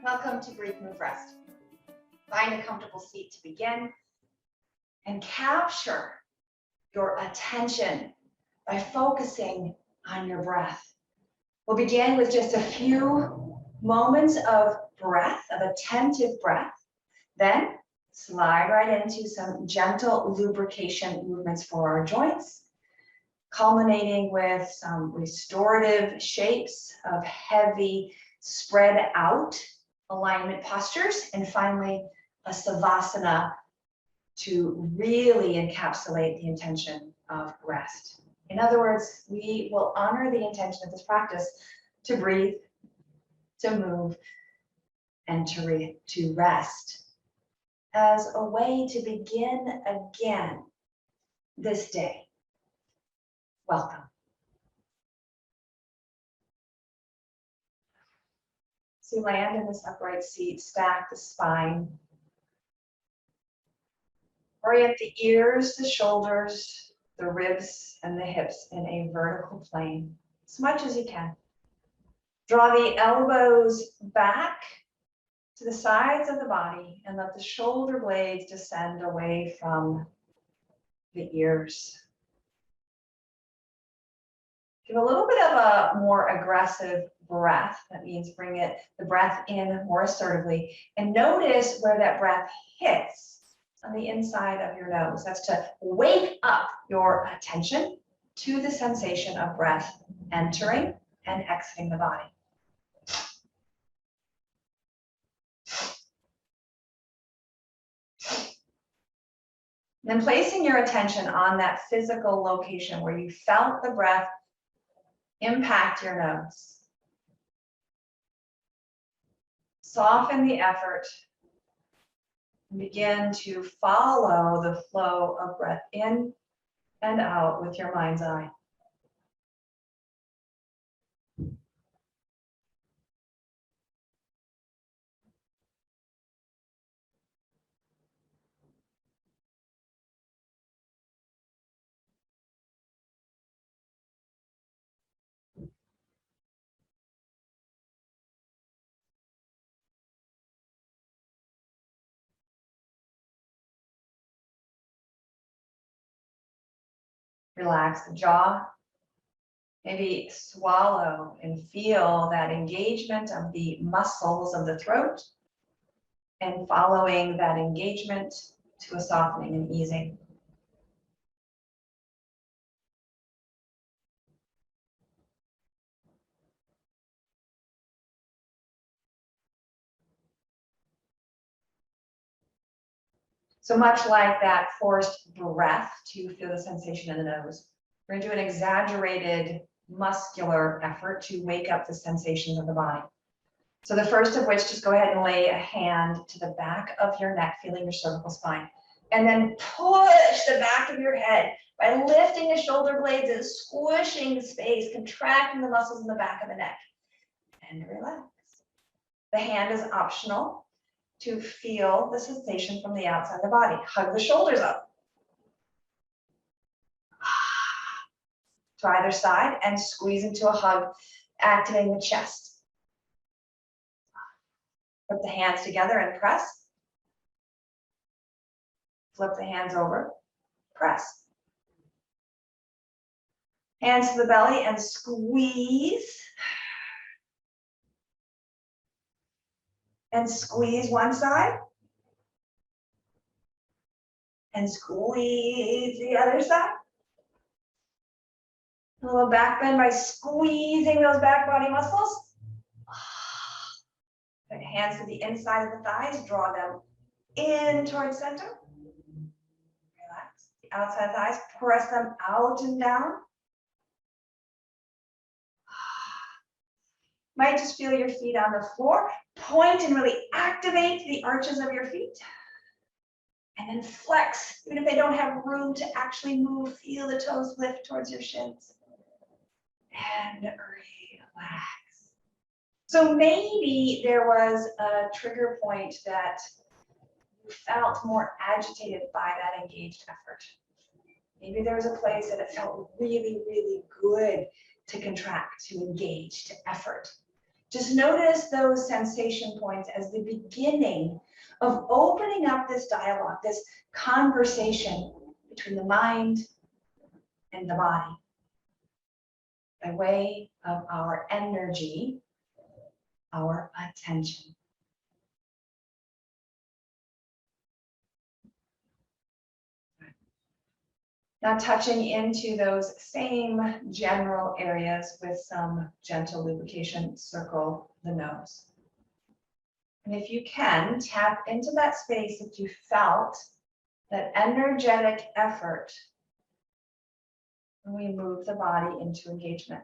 Welcome to Breathe, Move, Rest. Find a comfortable seat to begin and capture your attention by focusing on your breath. We'll begin with just a few moments of breath, of attentive breath. Then slide right into some gentle lubrication movements for our joints, culminating with some restorative shapes of heavy spread out alignment postures, and finally a savasana to really encapsulate the intention of rest. In other words, we will honor the intention of this practice to breathe, to move, and to rest as a way to begin again this day. Welcome. So land in this upright seat, stack the spine. Orient the ears, the shoulders, the ribs, and the hips in a vertical plane, as much as you can. Draw the elbows back to the sides of the body and let the shoulder blades descend away from the ears. Give a little bit of a more aggressive breath. That means bring the breath in more assertively, and notice where that breath hits on the inside of your nose. That's to wake up your attention to the sensation of breath entering and exiting the body. Then placing your attention on that physical location where you felt the breath impact your nose. Soften the effort and begin to follow the flow of breath in and out with your mind's eye. Relax the jaw. Maybe swallow and feel that engagement of the muscles of the throat, and following that engagement to a softening and easing. So much like that forced breath to feel the sensation in the nose, we're going to do an exaggerated muscular effort to wake up the sensations of the body. So the first of which, just go ahead and lay a hand to the back of your neck, feeling your cervical spine. And then push the back of your head by lifting the shoulder blades and squishing the space, contracting the muscles in the back of the neck. And relax. The hand is optional to feel the sensation from the outside of the body. Hug the shoulders up to either side and squeeze into a hug, activating the chest. Put the hands together and press. Flip the hands over, press. Hands to the belly and squeeze. And squeeze one side. And squeeze the other side. A little back bend by squeezing those back body muscles. Put hands to the inside of the thighs, draw them in towards center. Relax. The outside thighs, press them out and down. Might just feel your feet on the floor. Point and really activate the arches of your feet. And then flex, even if they don't have room to actually move, feel the toes lift towards your shins. And relax. So maybe there was a trigger point that you felt more agitated by that engaged effort. Maybe there was a place that it felt really, really good to contract, to engage, to effort. Just notice those sensation points as the beginning of opening up this dialogue, this conversation between the mind and the body by way of our energy, our attention. Now touching into those same general areas with some gentle lubrication, circle the nose. And if you can, tap into that space that you felt, that energetic effort, when we move the body into engagement.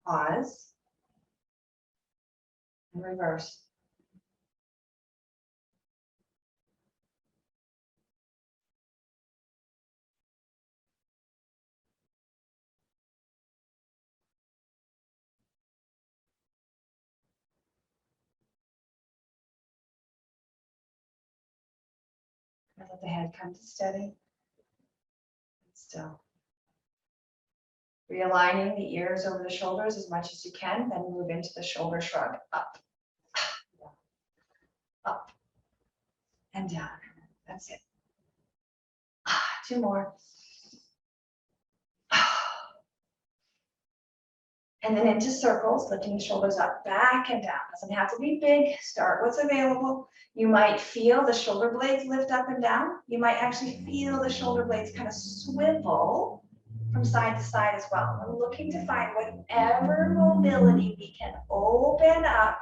Pause. And reverse. Let the head come to steady. And still. Realigning the ears over the shoulders as much as you can, then move into the shoulder shrug. Up, up, and down. That's it. 2 more. And then into circles, lifting the shoulders up, back and down. Doesn't have to be big. Start what's available. You might feel the shoulder blades lift up and down. You might actually feel the shoulder blades kind of swivel from side to side as well. We're looking to find whatever mobility we can open up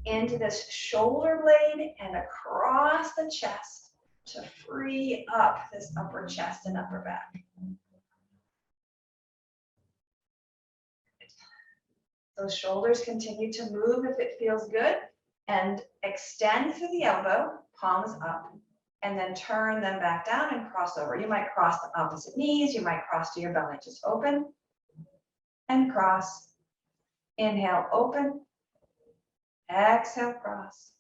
into this shoulder blade and across the chest to free up this upper chest and upper back. Those shoulders continue to move if it feels good, and extend through the elbow, palms up, and then turn them back down and cross over. You might cross the opposite knees, you might cross to your belly. Just open and cross. Inhale, open. Exhale, cross.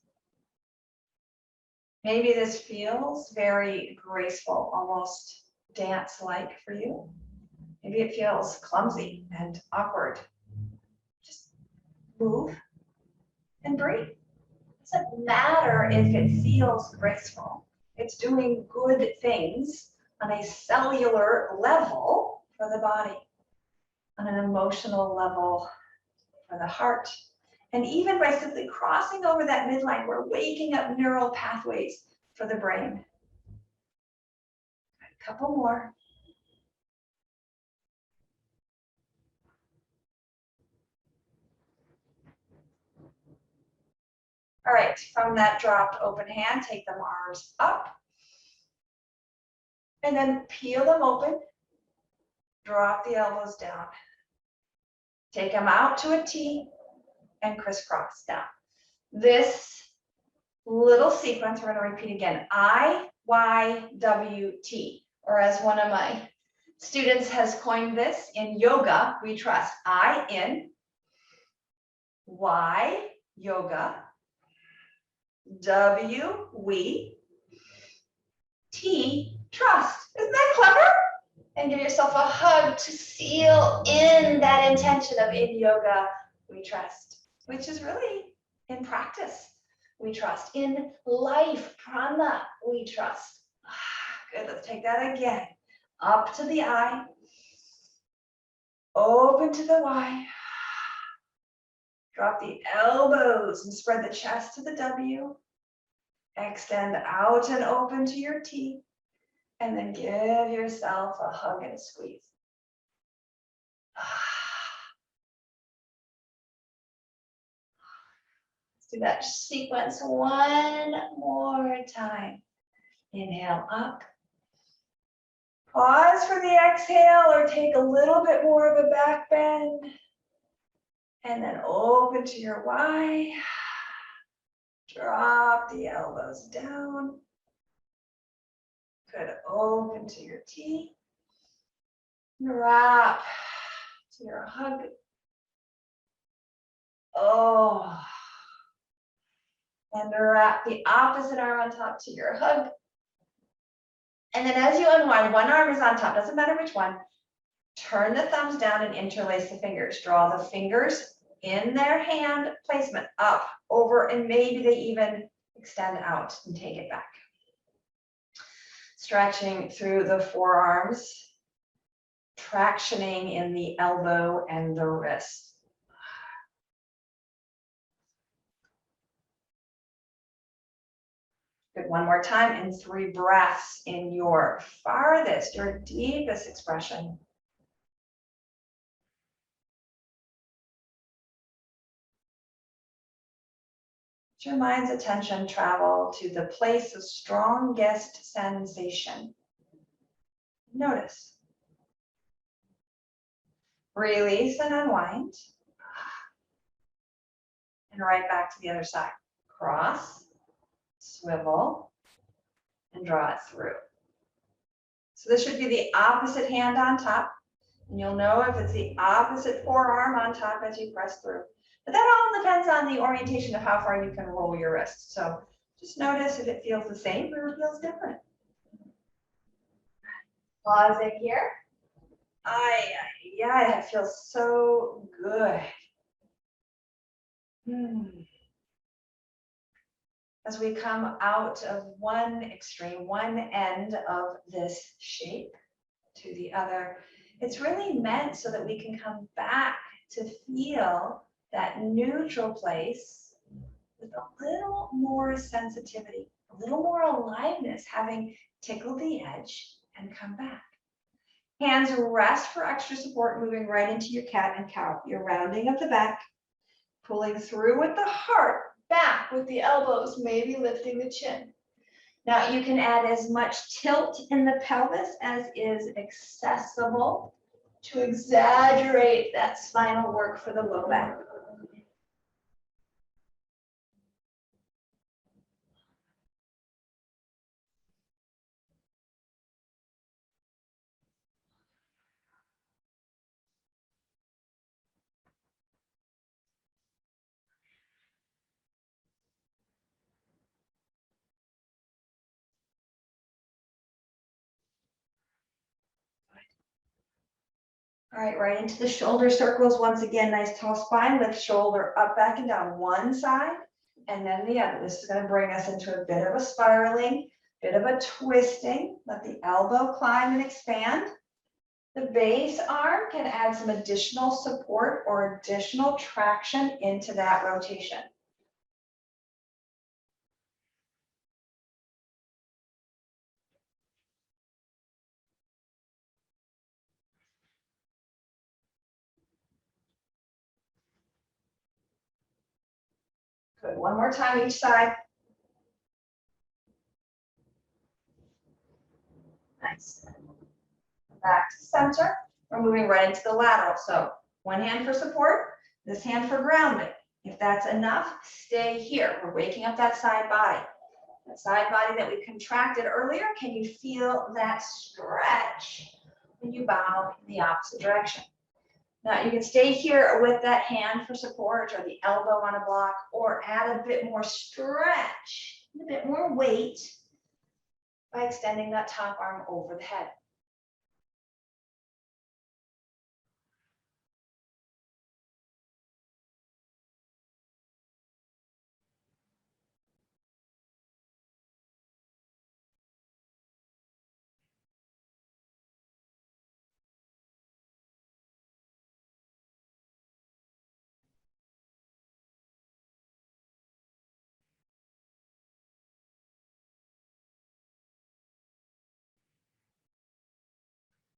Maybe this feels very graceful, almost dance-like for you. Maybe it feels clumsy and awkward. Just move and breathe. It doesn't matter if it feels graceful. It's doing good things on a cellular level for the body, on an emotional level for the heart. And even by simply crossing over that midline, we're waking up neural pathways for the brain. A couple more. All right, from that dropped open hand, take the arms up. And then peel them open. Drop the elbows down. Take them out to a T and crisscross down. This little sequence, we're going to repeat again. IYWT, or as one of my students has coined this, in yoga, we trust. I in, Y, yoga, W, we, T, trust. Isn't that clever? And give yourself a hug to seal in that intention of in yoga, we trust, which is really in practice. We trust. In life, prana, we trust. Good, let's take that again. Up to the I, open to the Y. Drop the elbows and spread the chest to the W. Extend out and open to your T. And then give yourself a hug and a squeeze. Let's do that sequence one more time. Inhale up. Pause for the exhale or take a little bit more of a back bend. And then open to your Y. Drop the elbows down. Good, open to your T. Wrap to your hug. Oh. And wrap the opposite arm on top to your hug. And then as you unwind, one arm is on top, doesn't matter which one. Turn the thumbs down and interlace the fingers. Draw the fingers in their hand placement up, over, and maybe they even extend out and take it back. Stretching through the forearms, tractioning in the elbow and the wrist. Good, one more time, and 3 breaths in your farthest, your deepest expression. Let your mind's attention travel to the place of strongest sensation. Notice. Release and unwind. And right back to the other side. Cross, swivel, and draw it through. So this should be the opposite hand on top. And you'll know if it's the opposite forearm on top as you press through. But that all depends on the orientation of how far you can roll your wrist. So just notice if it feels the same or it feels different. Pause it here. Yeah, it feels so good. As we come out of one extreme, one end of this shape to the other, it's really meant so that we can come back to feel that neutral place with a little more sensitivity, a little more aliveness, having tickled the edge and come back. Hands rest for extra support, moving right into your cat and cow. You're rounding of the back, pulling through with the heart, back with the elbows, maybe lifting the chin. Now you can add as much tilt in the pelvis as is accessible to exaggerate that spinal work for the low back. All right, right into the shoulder circles. Once again, nice tall spine, lift shoulder up, back and down one side and then the other. This is going to bring us into a bit of a spiraling, bit of a twisting. Let the elbow climb and expand. The base arm can add some additional support or additional traction into that rotation. Good, one more time each side. Nice. Back to center. We're moving right into the lateral. So one hand for support, this hand for grounding. If that's enough, stay here. We're waking up that side body. That side body that we contracted earlier. Can you feel that stretch when you bow in the opposite direction? Now you can stay here with that hand for support or the elbow on a block, or add a bit more stretch, a bit more weight by extending that top arm over the head.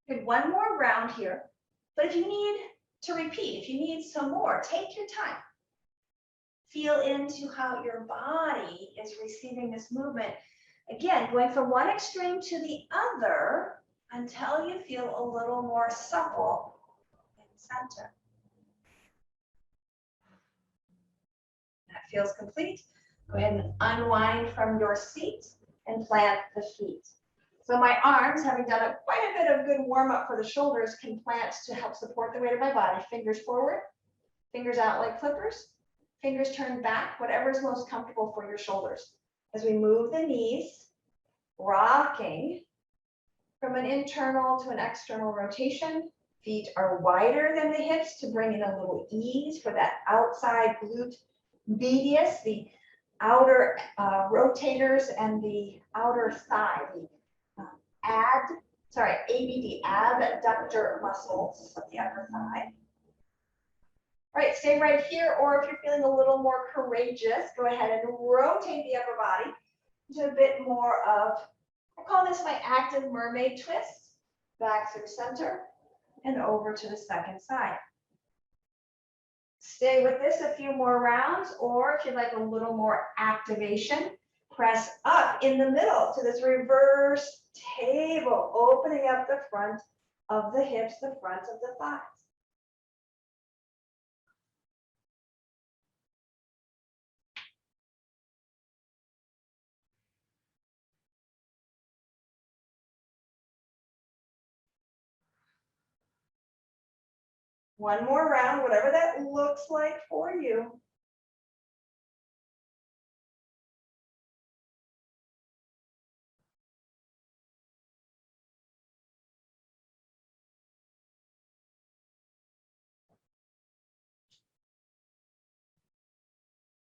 Good, one more round here, but if you need to repeat, if you need some more, take your time. Feel into how your body is receiving this movement. Again, going from one extreme to the other until you feel a little more supple in center. That feels complete. Go ahead and unwind from your seat and plant the feet. So my arms, having done quite a bit of good warm up for the shoulders, can plant to help support the weight of my body. Fingers forward, fingers out like clippers, fingers turned back, whatever is most comfortable for your shoulders. As we move the knees, rocking From an internal to an external rotation, feet are wider than the hips to bring in a little ease for that outside glute medius, the outer rotators and the outer thigh, the ABD, abductor muscles of the upper thigh. All right, stay right here, or if you're feeling a little more courageous, go ahead and rotate the upper body into a bit more of, I call this my active mermaid twist, back through center and over to the second side. Stay with this a few more rounds, or if you'd like a little more activation, press up in the middle to this reverse table, opening up the front of the hips, the front of the thighs. One more round, whatever that looks like for you.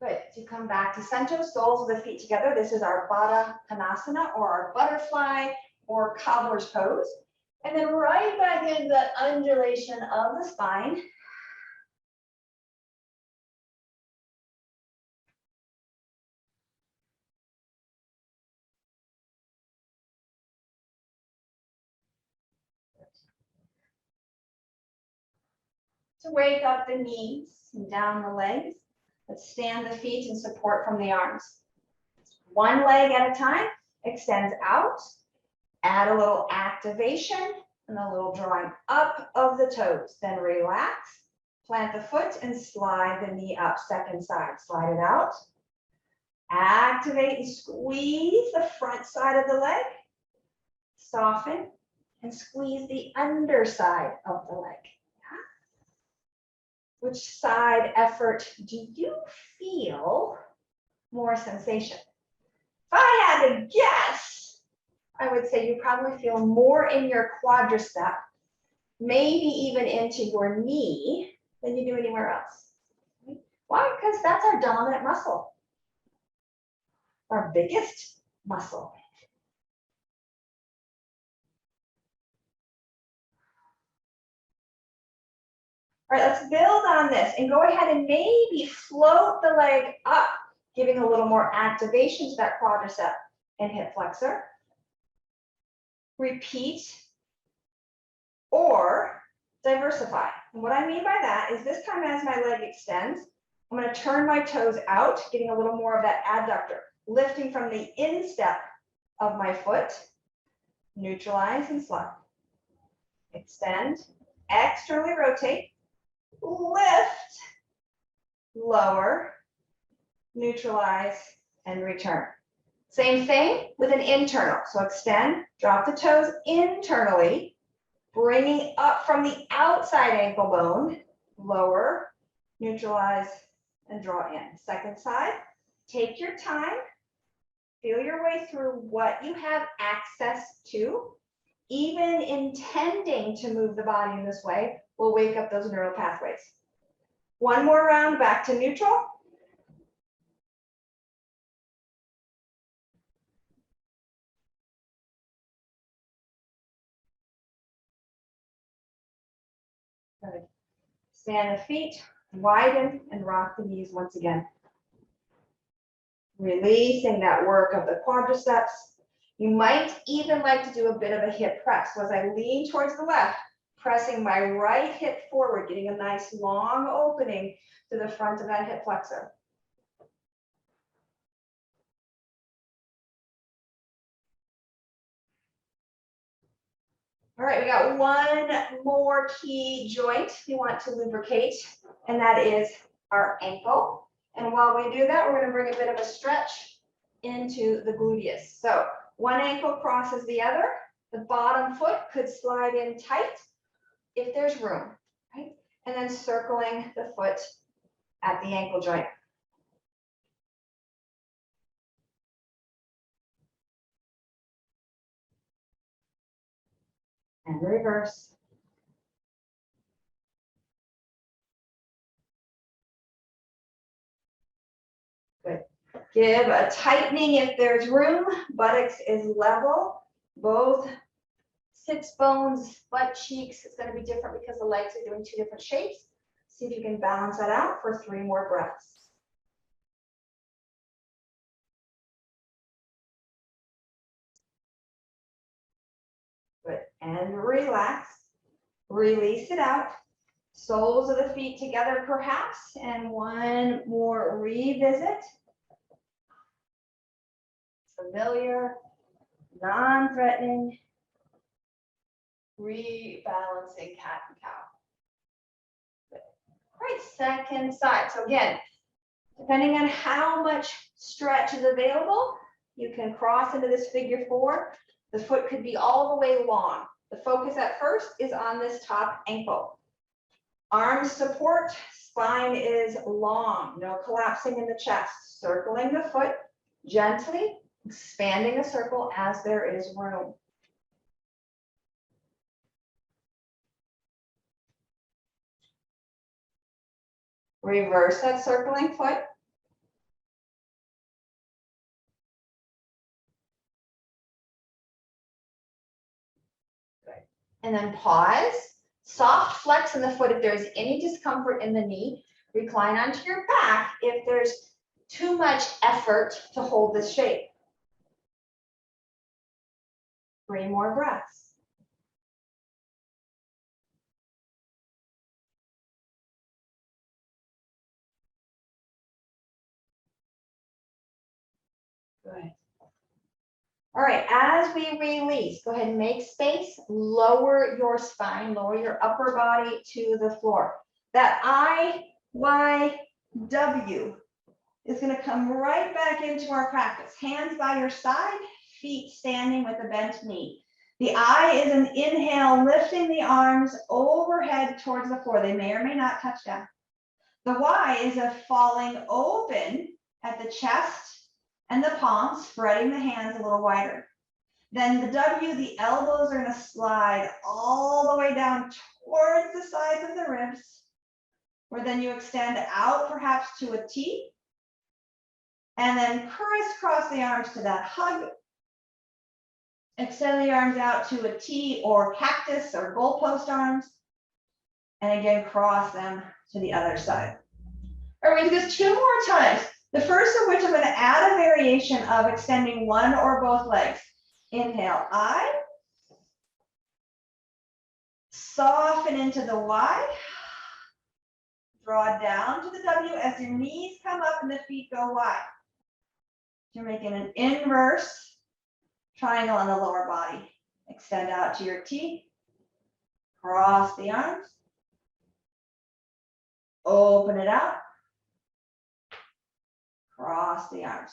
Good. To come back to center, soles of the feet together. This is our Baddha Konasana, or our butterfly or cobbler's pose. And then right back into that undulation of the spine. To wake up the knees and down the legs. Let's stand the feet and support from the arms. One leg at a time, extends out. Add a little activation and a little drawing up of the toes. Then relax, plant the foot and slide the knee up, second side. Slide it out. Activate and squeeze the front side of the leg. Soften and squeeze the underside of the leg. Which side effort do you feel more sensation? If I had to guess, I would say you probably feel more in your quadricep, maybe even into your knee, than you do anywhere else. Why? Because that's our dominant muscle, our biggest muscle. All right, let's build on this and go ahead and maybe float the leg up, giving a little more activation to that quadricep and hip flexor. Repeat or diversify. And what I mean by that is this time as my leg extends, I'm going to turn my toes out, getting a little more of that adductor, lifting from the instep of my foot, neutralize and slide. Extend, externally rotate, lift, lower, neutralize, and return. Same thing with an internal. So extend, drop the toes internally, bringing up from the outside ankle bone, lower, neutralize, and draw in. Second side, take your time, feel your way through what you have access to. Even intending to move the body in this way will wake up those neural pathways. One more round back to neutral. Good. Stand the feet, widen, and rock the knees once again. Releasing that work of the quadriceps. You might even like to do a bit of a hip press. So as I lean towards the left, pressing my right hip forward, getting a nice long opening to the front of that hip flexor. All right, we got one more key joint we want to lubricate, and that is our ankle. And while we do that, we're going to bring a bit of a stretch into the gluteus. So one ankle crosses the other. The bottom foot could slide in tight if there's room, right? And then circling the foot at the ankle joint. and reverse. Good. Give a tightening if there's room. Buttocks is level. Both sits bones, butt cheeks. It's going to be different because the legs are doing 2 different shapes. See if you can balance that out for 3 more breaths. Good. And relax. Release it out. Soles of the feet together perhaps. And 1 more revisit. Familiar, non-threatening, rebalancing cat and cow. Good. All right, second side. So again, depending on how much stretch is available, you can cross into this figure 4. The foot could be all the way long. The focus at first is on this top ankle. Arms support, spine is long. No collapsing in the chest. Circling the foot gently, expanding a circle as there is room. Reverse that circling foot. Good. And then pause. Soft flex in the foot if there's any discomfort in the knee. Recline onto your back if there's too much effort to hold this shape. 3 more breaths. Good. All right, as we release, go ahead and make space, lower your spine, lower your upper body to the floor. That IYW is going to come right back into our practice. Hands by your side, feet standing with a bent knee. The I is an inhale, lifting the arms overhead towards the floor. They may or may not touch down. The Y is a falling open at the chest and the palms, spreading the hands a little wider. Then the W, the elbows are going to slide all the way down towards the sides of the ribs, where then you extend out perhaps to a T, and then crisscross the arms to that hug. Extend the arms out to a T or cactus or goalpost arms, and again, cross them to the other side. All right, we do this 2 more times. The first of which I'm going to add a variation of extending one or both legs. Inhale, I. Soften into the Y. Draw down to the W as your knees come up and the feet go wide. You're making an inverse triangle on the lower body. Extend out to your T. Cross the arms. Open it out. Cross the arms.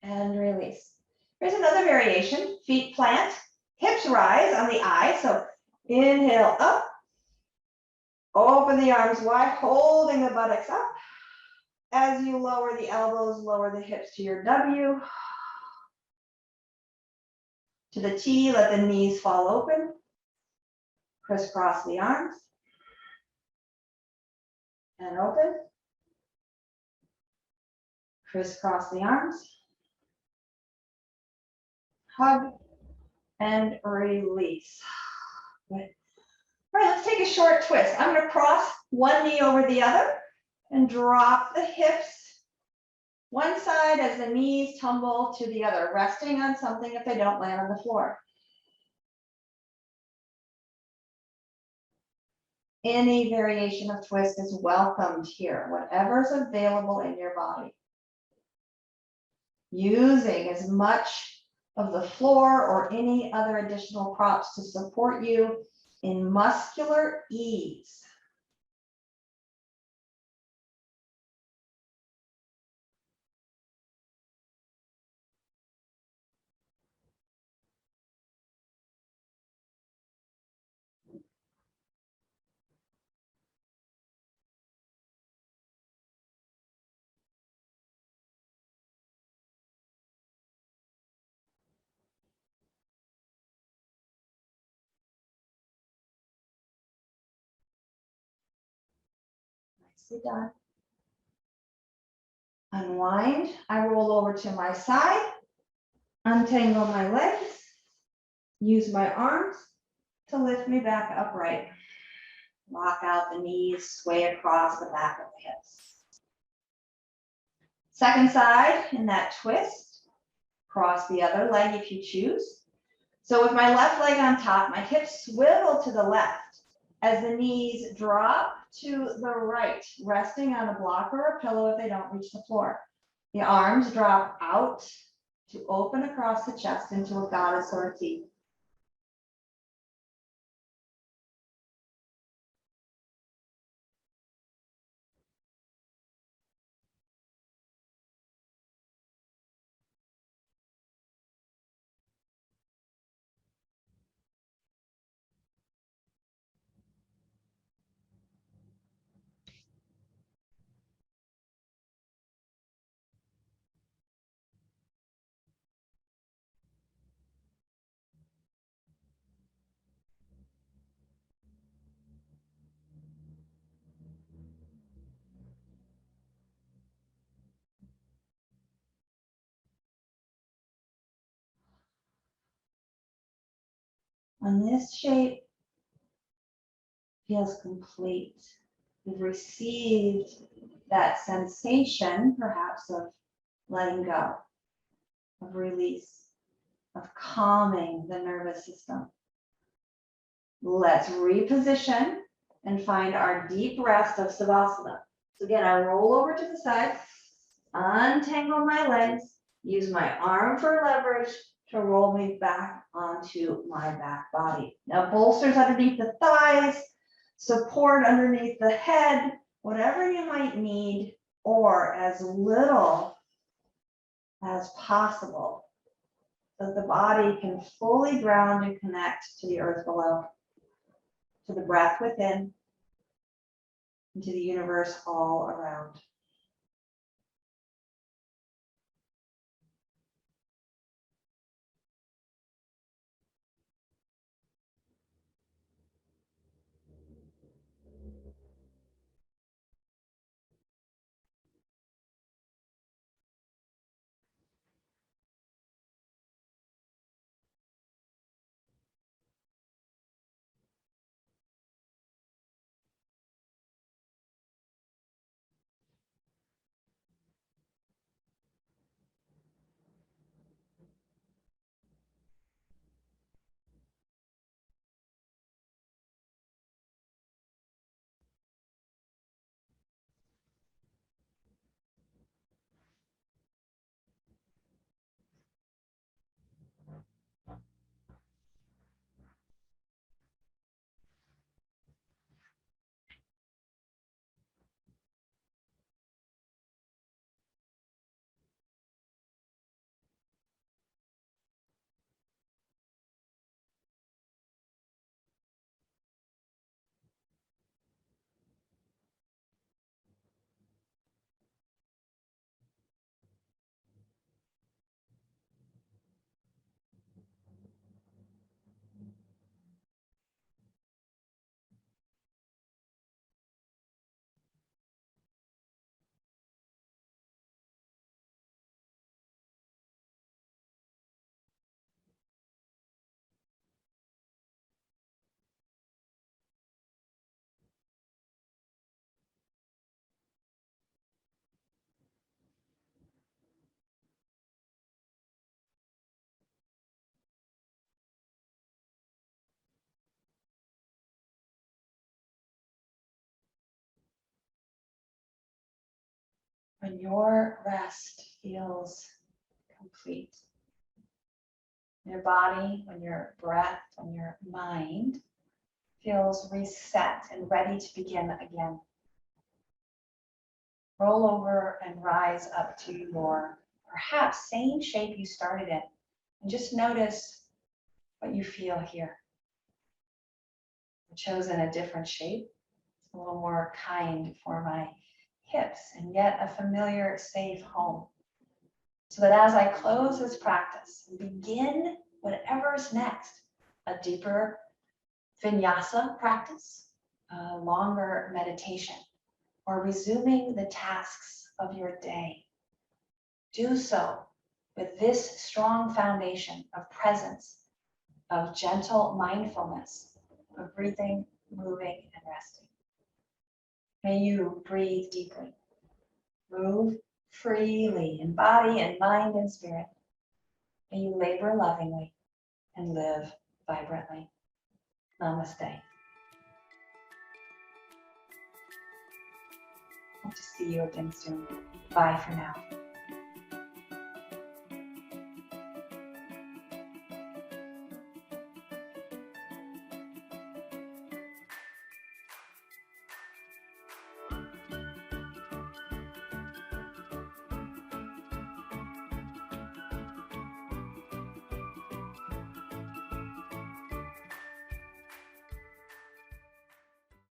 And release. Here's another variation. Feet plant, hips rise on the I. So inhale up. Open the arms wide, holding the buttocks up. As you lower the elbows, lower the hips to your W. To the T, let the knees fall open. Crisscross the arms. And open. Crisscross the arms. Hug and release. Good. All right, let's take a short twist. I'm going to cross one knee over the other and drop the hips one side as the knees tumble to the other, resting on something if they don't land on the floor. Any variation of twist is welcomed here, whatever's available in your body. Using as much of the floor or any other additional props to support you in muscular ease. Nicely done. Unwind. I roll over to my side, untangle my legs, use my arms to lift me back upright. Lock out the knees, sway across the back of the hips. Second side in that twist, cross the other leg if you choose. So with my left leg on top, my hips swivel to the left as the knees drop to the right, resting on a block or a pillow if they don't reach the floor. The arms drop out to open across the chest into a goddess or a T. And this shape feels complete. You've received that sensation, perhaps, of letting go, of release, of calming the nervous system. Let's reposition and find our deep rest of Savasana. So again, I roll over to the side, untangle my legs, use my arm for leverage to roll me back onto my back body. Now bolsters underneath the thighs, support underneath the head, whatever you might need, or as little as possible, so that the body can fully ground and connect to the earth below, to the breath within, and to the universe all around. When your rest feels complete, your body, when your breath, when your mind feels reset and ready to begin again, roll over and rise up to your perhaps same shape you started in, and just notice what you feel here. I've chosen a different shape, a little more kind for my hips, and yet a familiar, safe home. So that as I close this practice and begin whatever's next, a deeper vinyasa practice, a longer meditation, or resuming the tasks of your day, do so with this strong foundation of presence, of gentle mindfulness, of breathing, moving, and resting. May you breathe deeply, move freely in body and mind and spirit. May you labor lovingly and live vibrantly. Namaste. Hope to see you again soon. Bye for now.